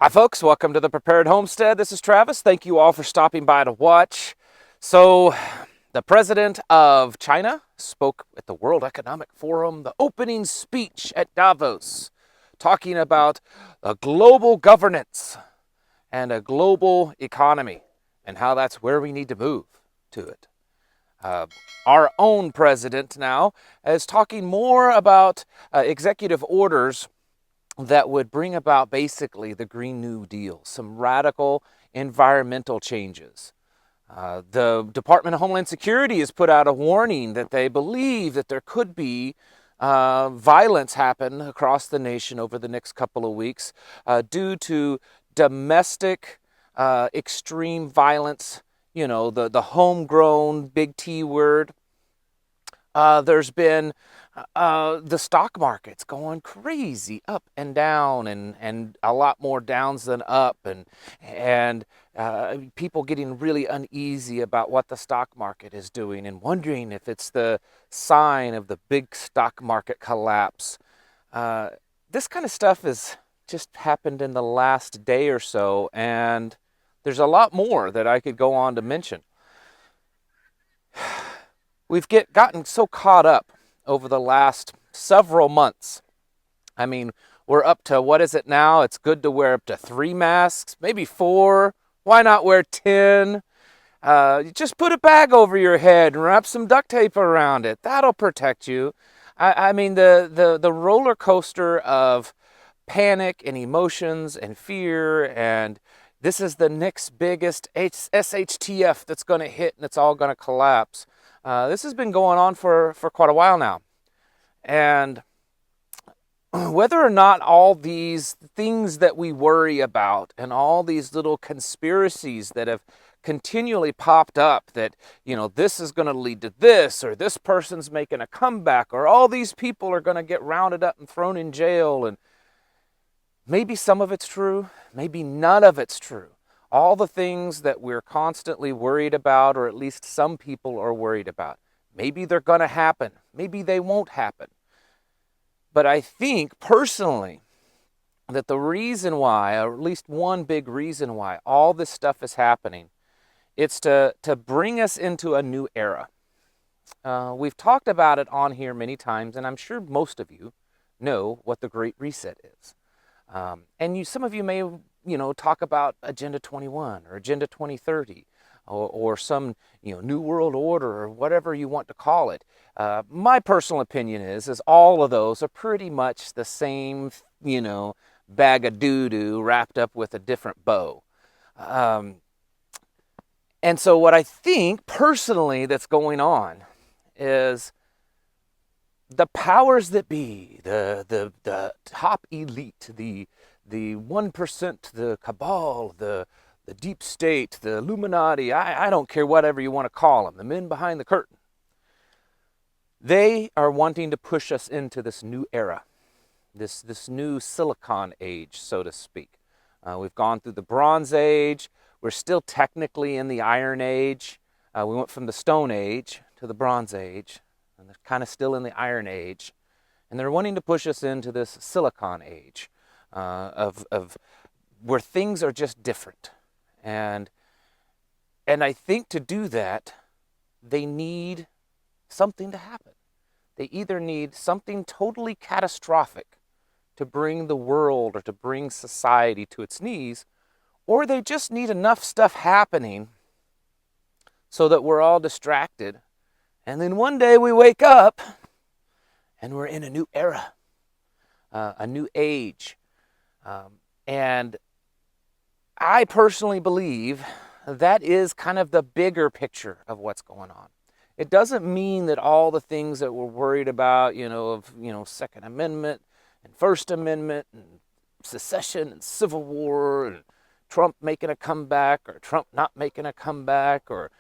Hi folks, welcome to the Prepared Homestead. This is Travis. Thank you all for stopping by to watch. So, the president of China spoke at the World Economic Forum, the opening speech at Davos, talking about a global governance and a global economy and how that's where we need to move to it. Our own president now is talking more about executive orders that would bring about basically the Green New Deal, some radical environmental changes. The Department of Homeland Security has put out a warning that they believe that there could be violence happen across the nation over the next couple of weeks due to domestic extreme violence, you know, the homegrown big T word. There's been the stock market's going crazy up and down, and a lot more downs than up, and people getting really uneasy about what the stock market is doing and wondering if it's the sign of the big stock market collapse. This kind of stuff has just happened in the last day or so, and there's a lot more that I could go on to mention. We've gotten so caught up over the last several months. I mean, we're up to, what is it now? It's good to wear up to 3 masks, maybe 4. Why not wear 10? Just put a bag over your head and wrap some duct tape around it. That'll protect you. I mean, the roller coaster of panic and emotions and fear, and this is the next biggest SHTF that's going to hit and it's all going to collapse. This has been going on for quite a while now. And whether or not all these things that we worry about and all these little conspiracies that have continually popped up that, you know, this is going to lead to this, or this person's making a comeback, or all these people are going to get rounded up and thrown in jail, and maybe some of it's true, maybe none of it's true. All the things that we're constantly worried about, or at least some people are worried about, maybe they're going to happen, maybe they won't happen. But I think personally that the reason why, or at least one big reason why all this stuff is happening, it's to bring us into a new era. We've talked about it on here many times, and I'm sure most of you know what the Great Reset is. And some of you may talk about Agenda 21 or Agenda 2030 or some, New World Order or whatever you want to call it. My personal opinion is all of those are pretty much the same, bag of doo-doo wrapped up with a different bow. And so what I think personally that's going on is the powers that be, the top elite, the 1%, the cabal, the deep state, the Illuminati, I don't care whatever you want to call them, the men behind the curtain. They are wanting to push us into this new era, this new silicon age, so to speak. We've gone through the Bronze Age. We're still technically in the Iron Age. We went from the Stone Age to the Bronze Age, and they're kind of still in the Iron Age. And they're wanting to push us into this silicon age of where things are just different. And I think to do that, they need something to happen. They either need something totally catastrophic to bring the world or to bring society to its knees, or they just need enough stuff happening so that we're all distracted. And then one day we wake up and we're in a new era, a new age. And I personally believe that is kind of the bigger picture of what's going on. It doesn't mean that all the things that we're worried about, Second Amendment and First Amendment and secession and Civil War and Trump making a comeback or Trump not making a comeback or,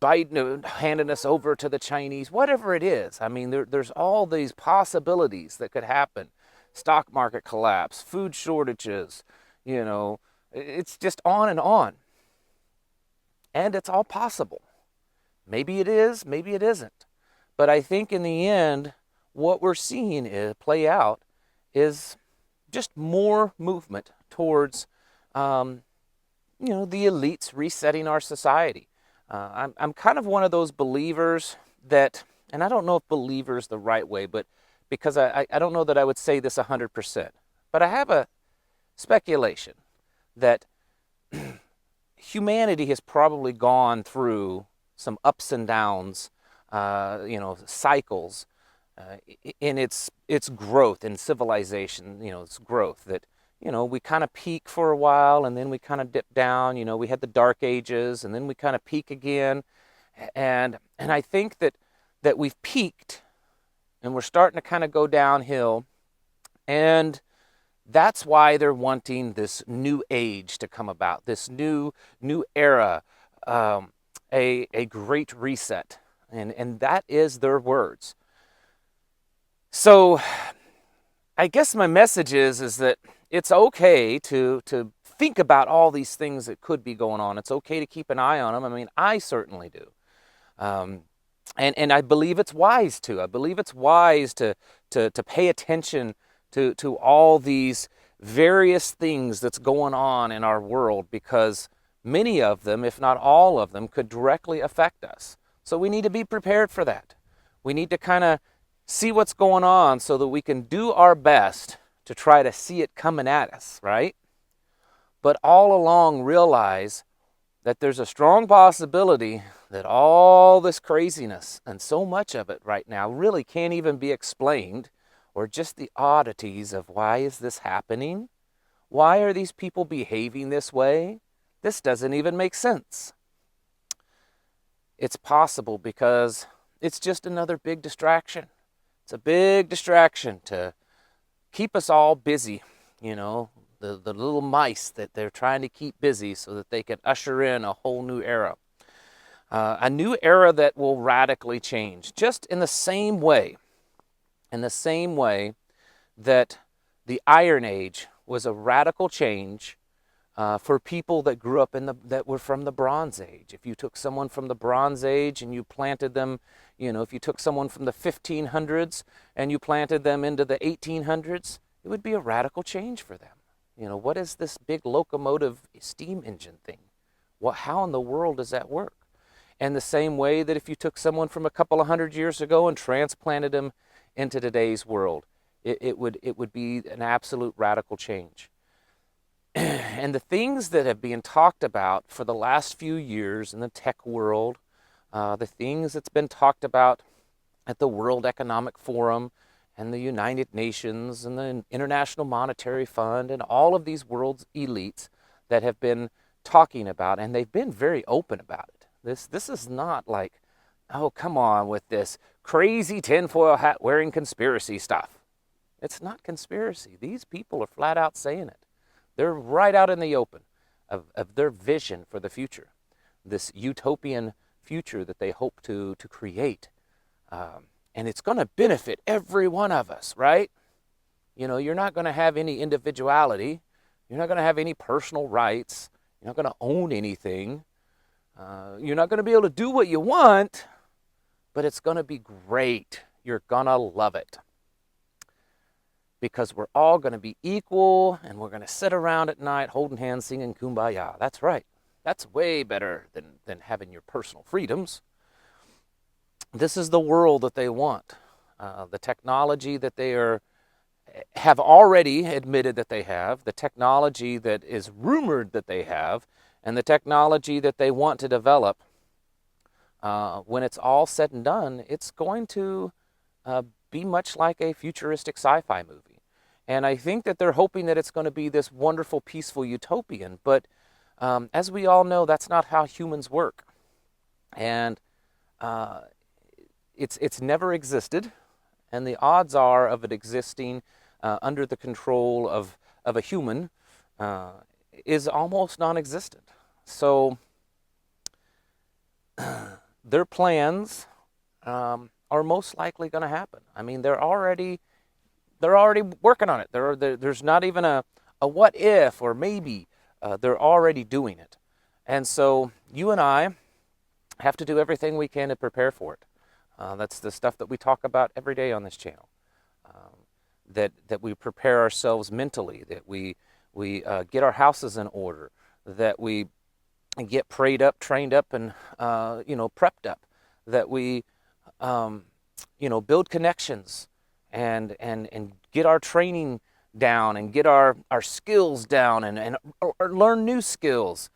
Biden handing us over to the Chinese, whatever it is. I mean, there's all these possibilities that could happen. Stock market collapse, food shortages, it's just on and on. And it's all possible. Maybe it is, maybe it isn't. But I think in the end, what we're seeing play out is just more movement towards, the elites resetting our society. I'm kind of one of those believers that, and I don't know if believer is the right way, but because I don't know that I would say this 100%, but I have a speculation that humanity has probably gone through some ups and downs, cycles in its growth in civilization. Its growth that we kind of peak for a while and then we kind of dip down. We had the Dark Ages and then we kind of peak again, and I think that we've peaked and we're starting to kind of go downhill, and that's why they're wanting this new age to come about, this new era, a great reset, and that is their words. So I guess my message is that it's okay to think about all these things that could be going on. It's okay to keep an eye on them. I mean, I certainly do. And I believe it's wise to. I believe it's wise to pay attention to all these various things that's going on in our world, because many of them, if not all of them, could directly affect us. So we need to be prepared for that. We need to kind of see what's going on so that we can do our best to try to see it coming at us, right? But all along realize that there's a strong possibility that all this craziness and so much of it right now really can't even be explained, or just the oddities of why is this happening? Why are these people behaving this way? This doesn't even make sense. It's possible because it's just another big distraction. It's a big distraction to keep us all busy, the little mice that they're trying to keep busy so that they can usher in a whole new era. A new era that will radically change, just in the same way that the Iron Age was a radical change for people that grew up that were from the Bronze Age. If you took someone from the Bronze Age and you planted them, if you took someone from the 1500s and you planted them into the 1800s, it would be a radical change for them. What is this big locomotive steam engine thing? How in the world does that work? And the same way that if you took someone from a couple of hundred years ago and transplanted them into today's world, it would be an absolute radical change. And the things that have been talked about for the last few years in the tech world, the things that's been talked about at the World Economic Forum and the United Nations and the International Monetary Fund and all of these world's elites that have been talking about, and they've been very open about it. This is not like, oh, come on with this crazy tinfoil hat wearing conspiracy stuff. It's not conspiracy. These people are flat out saying it. They're right out in the open of their vision for the future, this utopian future that they hope to create. And it's going to benefit every one of us, right? You're not going to have any individuality. You're not going to have any personal rights. You're not going to own anything. You're not going to be able to do what you want, but it's going to be great. You're going to love it. Because we're all going to be equal, and we're going to sit around at night holding hands singing Kumbaya. That's right. That's way better than having your personal freedoms. This is the world that they want. The technology that they have already admitted that they have, the technology that is rumored that they have, and the technology that they want to develop, when it's all said and done, it's going to be much like a futuristic sci-fi movie. And I think that they're hoping that it's going to be this wonderful, peaceful utopian. But as we all know, that's not how humans work. And it's never existed. And the odds are of it existing under the control of a human is almost non-existent. So their plans are most likely going to happen. I mean, they're already working on it. There's not even a what if or maybe. They're already doing it. And so you and I have to do everything we can to prepare for it. That's the stuff that we talk about every day on this channel. That we prepare ourselves mentally, that we we get our houses in order, that we get prayed up, trained up, and prepped up, that we build connections and get our training down and get our skills down and or learn new skills.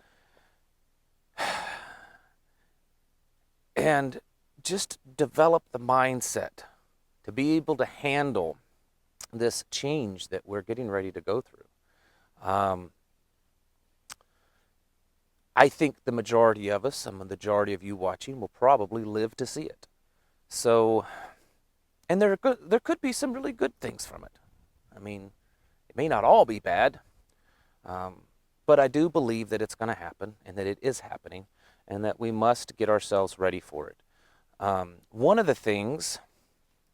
And just develop the mindset to be able to handle this change that we're getting ready to go through. I think the majority of us, and the majority of you watching, will probably live to see it. So, and there could be some really good things from it. I mean, it may not all be bad, but I do believe that it's going to happen, and that it is happening, and that we must get ourselves ready for it. One of the things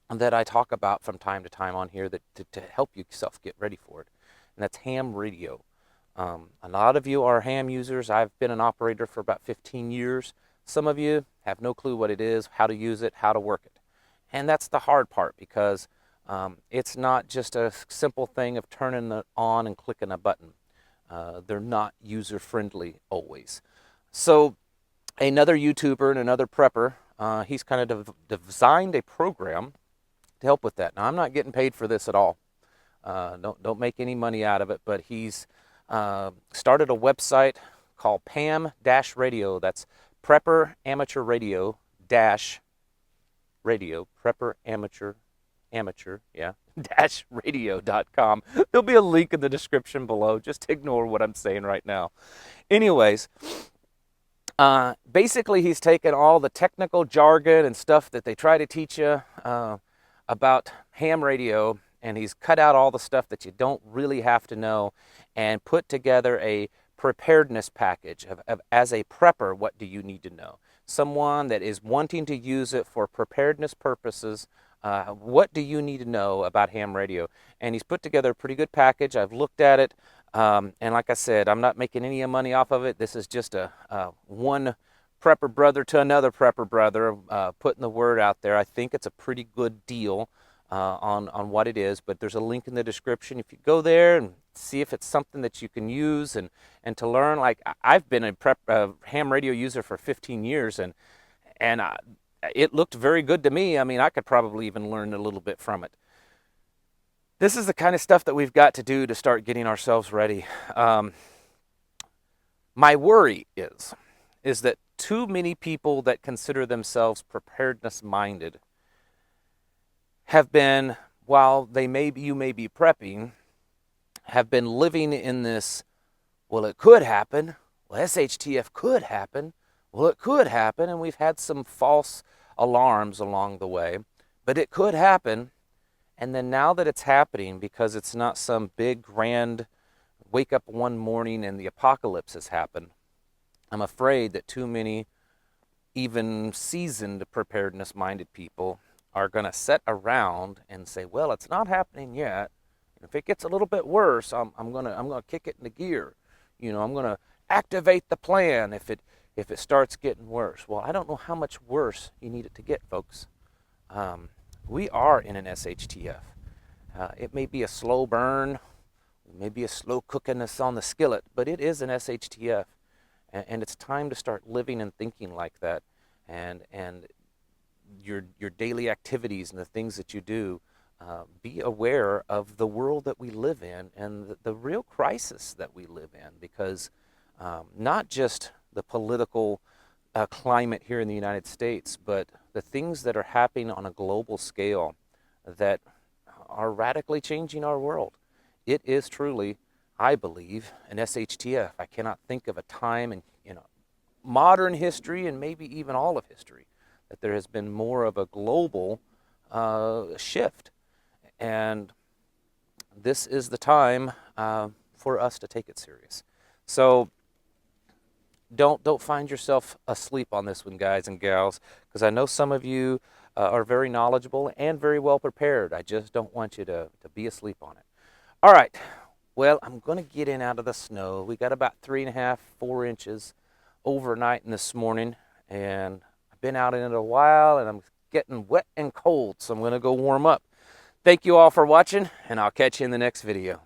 that I talk about from time to time on here to help yourself get ready for it, and that's ham radio. A lot of you are ham users. I've been an operator for about 15 years. Some of you have no clue what it is, how to use it, how to work it. And that's the hard part, because it's not just a simple thing of turning it on and clicking a button. They're not user-friendly always. So another YouTuber and another prepper, he's kind of designed a program to help with that. Now, I'm not getting paid for this at all. Don't make any money out of it, but he's started a website called PAM-Radio. That's Prepper Amateur Radio Radio, Prepper Amateur, yeah, -radio.com. There'll be a link in the description below. Just ignore what I'm saying right now. Anyways, basically he's taken all the technical jargon and stuff that they try to teach you about ham radio, and he's cut out all the stuff that you don't really have to know and put together a preparedness package of as a prepper, what do you need to know? Someone that is wanting to use it for preparedness purposes, what do you need to know about ham radio? And he's put together a pretty good package. I've looked at it, and like I said, I'm not making any money off of it. This is just a one prepper brother to another prepper brother putting the word out there. I think it's a pretty good deal on what it is, but there's a link in the description. If you go there and see if it's something that you can use and to learn. Like, I've been a ham radio user for 15 years, and it looked very good to me. I mean, I could probably even learn a little bit from it. This is the kind of stuff that we've got to do to start getting ourselves ready. My worry is that too many people that consider themselves preparedness minded have been, while you may be prepping, have been living in this, well, it could happen, well, SHTF could happen, well, it could happen, and we've had some false alarms along the way, but it could happen. And then now that it's happening, because it's not some big grand wake up one morning and the apocalypse has happened, I'm afraid that too many even seasoned preparedness minded people are going to sit around and say, well, it's not happening yet. If it gets a little bit worse, I'm gonna kick it into gear. I'm gonna activate the plan if it starts getting worse. Well, I don't know how much worse you need it to get, folks. We are in an SHTF. It may be a slow burn, maybe a slow cooking us on the skillet, but it is an SHTF, and it's time to start living and thinking like that, and your daily activities and the things that you do. Be aware of the world that we live in and the real crisis that we live in, because not just the political climate here in the United States, but the things that are happening on a global scale that are radically changing our world. It is truly, I believe, an SHTF. I cannot think of a time in modern history, and maybe even all of history, that there has been more of a global shift. And this is the time for us to take it serious. So don't find yourself asleep on this one, guys and gals, because I know some of you are very knowledgeable and very well prepared. I just don't want you to be asleep on it. All right. Well, I'm going to get in out of the snow. We got about 3.5, 4 inches overnight this morning, and I've been out in it a while, and I'm getting wet and cold, so I'm going to go warm up. Thank you all for watching, and I'll catch you in the next video.